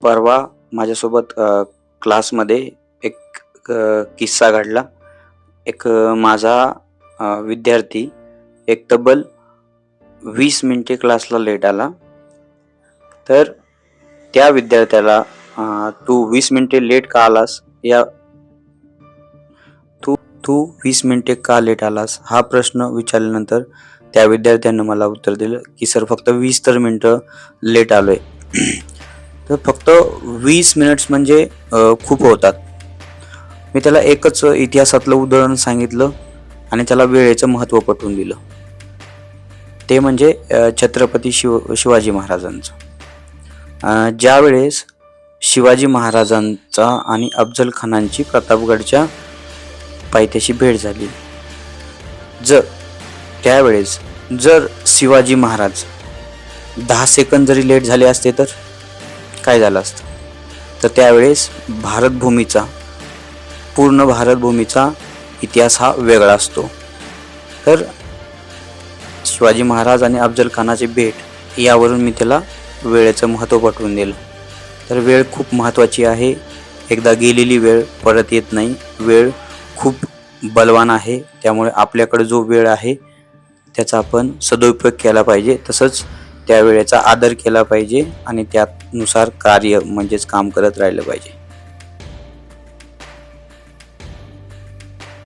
परवा माझ्यासोबत क्लासमध्ये एक किस्सा घडला. माझा विद्यार्थी एक तब्बल 20 मिनिटे क्लासला लेट आला. तर त्या विद्यार्थ्याला "तू 20 मिनिटे लेट का आलास? तू 20 मिनिटे का लेट आलास?" हा प्रश्न विचारल्यानंतर त्या विद्यार्थ्यानं मला उत्तर दिलं की "सर, फक्त 20 तर मिनिटं लेट आलोय." तर फक्त 20 मिनिट्स म्हणजे खूप होतात. मी त्याला एकच इतिहासातलं उदाहरण सांगितलं आणि त्याला वेळेचं महत्त्व पटवून दिलं. ते म्हणजे छत्रपती शिवाजी महाराजांचं. ज्यावेळेस शिवाजी महाराजांचा आणि अफजल खानांची प्रतापगडच्या पायथ्याशी भेट झाली. त्यावेळेस जर शिवाजी महाराज 10 सेकंद जरी लेट झाले असते तर काय झालं असतं? तर त्यावेळेस पूर्ण भारतभूमीचा इतिहास हा वेगळा असतो. तर शिवाजी महाराज आणि अफजल खानाची भेट यावरून मी त्याला वेळेचं महत्त्व पटवून दिलं. तर वेळ खूप महत्त्वाची आहे. एकदा गेलेली वेळ परत येत नाही. वेळ खूप बलवान आहे. त्यामुळे आपल्याकडे जो वेळ आहे त्याचा आपण सदुपयोग केला पाहिजे. तसंच त्या वेळेचा आदर केला पाहिजे आणि त्यानुसार कार्य म्हणजेच काम करत राहिलं पाहिजे.